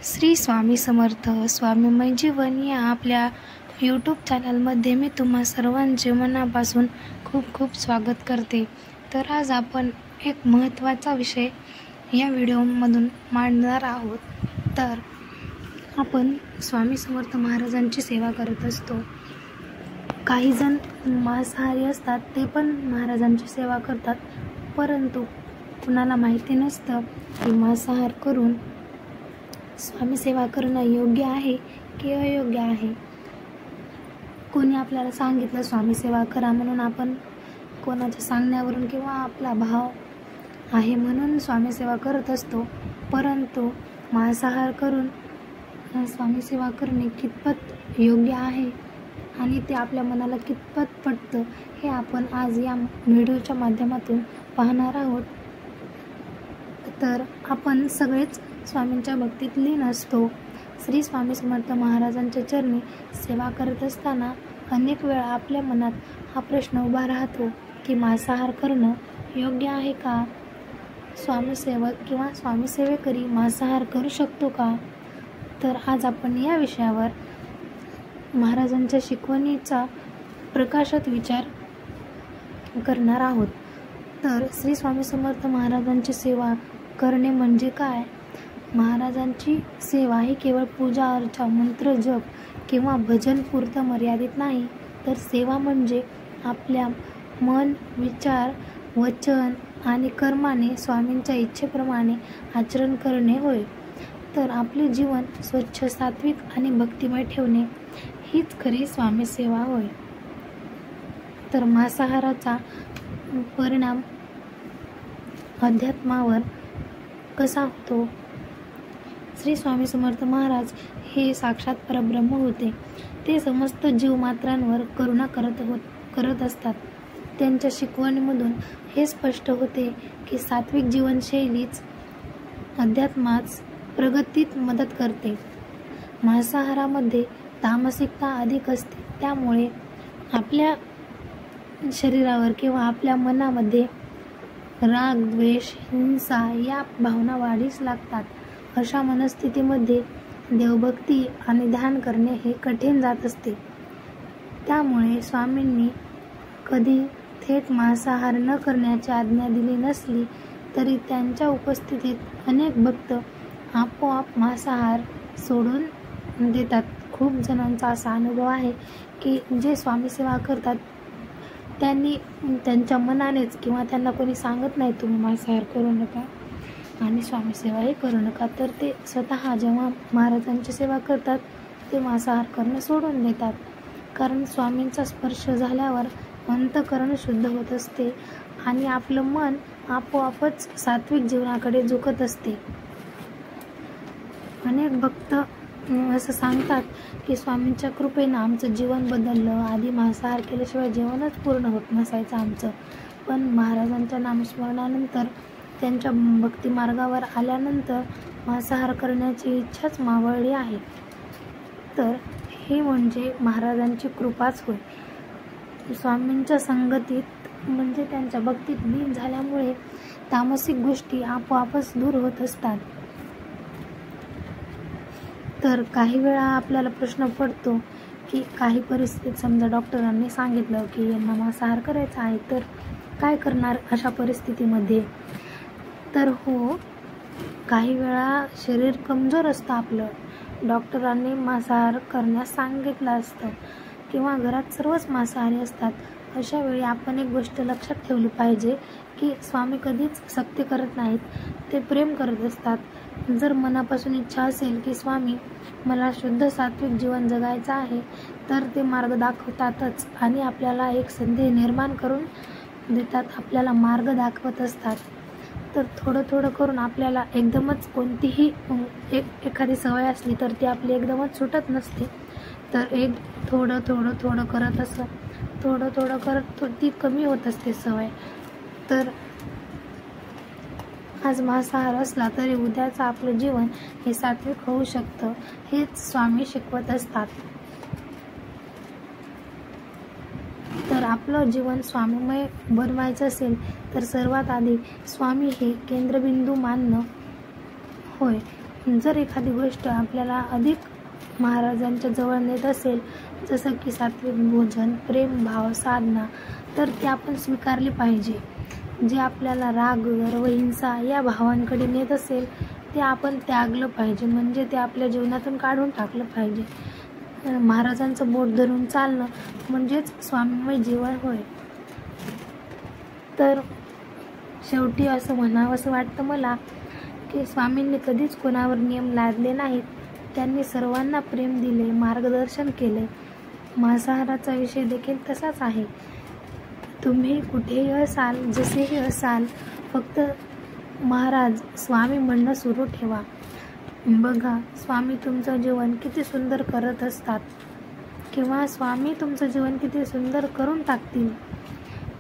श्री स्वामी समर्थ स्वामीमय जीवन या आपल्या यूट्यूब चॅनलमध्ये मी तुम्हा सर्वांचे मनापासून खूप खूप स्वागत करते। तर आज आपण एक महत्त्वाचा विषय या व्हिडिओमधून मांडणार आहोत। तर आपण स्वामी समर्थ महाराजांची सेवा करत असतो। काही जण मांसाहारी असतात, ते पण महाराजांची सेवा करतात, परंतु कुणाला माहिती नसतं की मांसाहार करून स्वामी सेवा करणं योग्य आहे की अयोग्य आहे। कोणी आपल्याला सांगितलं स्वामी सेवा करा म्हणून आपण कोणाच्या सांगण्यावरून किंवा आपला भाव आहे म्हणून स्वामी सेवा करत असतो, परंतु मांसाहार करून स्वामी सेवा करणे कितपत योग्य आहे आणि ते आपल्या मनाला कितपत पटतं हे आपण आज या व्हिडिओच्या माध्यमातून पाहणार आहोत। तर आपण सगळेच स्वामींच्या भक्तीत लीन असतो। श्री स्वामी समर्थ महाराजांच्या चरणी सेवा करत असताना अनेक वेळा आपल्या मनात हा प्रश्न उभा राहतो की मांसाहार करणं योग्य आहे का? स्वामीसेवक किंवा स्वामीसेवेकरी मांसाहार करू शकतो का? तर आज आपण या विषयावर महाराजांच्या शिकवणीचा प्रकाशात विचार करणार आहोत। तर श्री स्वामी समर्थ महाराजांची सेवा करणे म्हणजे काय? महाराजांची सेवा ही केवळ पूजा अर्चा, मंत्र जप किंवा भजन पुरतं मर्यादित नाही, तर सेवा म्हणजे आपल्या मन, विचार, वचन आणि कर्माने स्वामींच्या इच्छेप्रमाणे आचरण करणे होय। तर आपले जीवन स्वच्छ, सात्विक आणि भक्तिमय ठेवणे हीच खरी स्वामी सेवा होय। तर मांसाहाराचा परिणाम अध्यात्मावर कसा होतो? श्री स्वामी समर्थ महाराज हे साक्षात परब्रह्म होते। ते समस्त जीवमात्रांवर करुणा करत असतात। त्यांच्या शिकवणीमधून हे स्पष्ट होते की सात्विक जीवनशैलीच अध्यात्मास प्रगतीत मदत करते। मांसाहारामध्ये तामसिकता अधिक असते, त्यामुळे आपल्या शरीरावर किंवा आपल्या मनामध्ये राग, द्वेष, हिंसा या भावना वाढीस लागतात। अशा मनस्थितीमध्ये देवभक्ती आणि ध्यान करणे हे कठीण जात असते। त्यामुळे स्वामींनी कधी थेट मांसाहार न करण्याची आज्ञा दिली नसली तरी त्यांच्या उपस्थितीत अनेक भक्त आपोआप मांसाहार सोडून देतात। खूप जणांचा असा अनुभव आहे की जे स्वामी सेवा करतात त्यांनी त्यांच्या मनानेच किंवा त्यांना कोणी सांगत नाही तुम्ही मांसाहार करू नका आणि स्वामी सेवाही करू नका, तर ते स्वतः जेव्हा महाराजांची सेवा करतात ते मांसाहार करणं सोडून देतात। कारण स्वामींचा स्पर्श झाल्यावर अंतःकरण शुद्ध होत असते आणि आपलं मन आपोआपच सात्विक जीवनाकडे झुकत असते। अनेक भक्त असं सांगतात की स्वामींच्या कृपेनं आमचं जीवन बदललं। आधी मांसाहार केल्याशिवाय जेवणच पूर्ण होत नसायचं आमचं, पण महाराजांच्या नामस्मरणानंतर त्यांच्या भक्ती मार्गावर आल्यानंतर मांसाहार करण्याची इच्छाच मावळली आहे। तर हे म्हणजे महाराजांची कृपाच होय। स्वामींच्या संगतीत म्हणजे त्यांच्या भक्तीत लीन झाल्यामुळे तामसिक गोष्टी आपोआपच दूर होत असतात। तर काही वेळा आपल्याला प्रश्न पडतो की काही परिस्थितीत समजा डॉक्टरांनी सांगितलं की यांना मांसाहार करायचा आहे, तर काय करणार अशा परिस्थितीमध्ये? तर हो, काही वेळा शरीर कमजोर असतं आपलं, डॉक्टरांनी मांसाहार करण्यास सांगितलं असतं किंवा घरात सर्वच मांसाहारी असतात। अशा वेळी आपण एक गोष्ट लक्षात ठेवली पाहिजे की स्वामी कधीच सक्ती करत नाहीत, ते प्रेम करत असतात। जर मनापासून इच्छा असेल की स्वामी मला शुद्ध सात्विक जीवन जगायचं आहे, तर ते मार्ग दाखवतातच आणि आपल्याला एक संधी निर्माण करून देतात, आपल्याला मार्ग दाखवत असतात। तर थोडं थोडं करून आपल्याला एकदमच कोणतीही एखादी सवय असली तर ती आपली एकदमच सुटत नसते, तर एक थोडं थोडं थोडं करत असं थोडं थोडं करत ती कमी होत असते सवय। तर आज मांसाहार असला तरी उद्याचं आपलं जीवन हे सात्विक होऊ शकतं, हेच स्वामी शिकवत असतात। तर आपलं जीवन स्वामीमय बनवायचं असेल तर सर्वात आधी स्वामी हे केंद्रबिंदू मानणं होय। जर एखादी गोष्ट आपल्याला अधिक महाराजांच्या जवळ नेत असेल, जसं की सात्विक भोजन, प्रेम भाव, साधना, तर ती आपण स्वीकारली पाहिजे. जे आपल्याला राग, गर्व, हिंसा या भावांकडे नेत असेल ते आपण त्यागलं पाहिजे, म्हणजे ते आपल्या जीवनातून काढून टाकलं पाहिजे. महाराजांचं बोट धरून चालणं म्हणजेच स्वामीमय जीवन होय. तर शेवटी असं म्हणावंसं वाटतं मला की स्वामींनी कधीच कोणावर नियम लादले नाहीत. त्यांनी सर्वांना प्रेम दिले, मार्गदर्शन केले. मांसाहाराचा विषय देखील तसाच आहे. तुम्ही कुठेही असाल, जसेही असाल, फक्त महाराज स्वामी म्हणणं सुरू ठेवा. बघा, स्वामी तुमचं जीवन किती सुंदर करत असतात किंवा स्वामी तुमचं जीवन किती सुंदर करून टाकतील.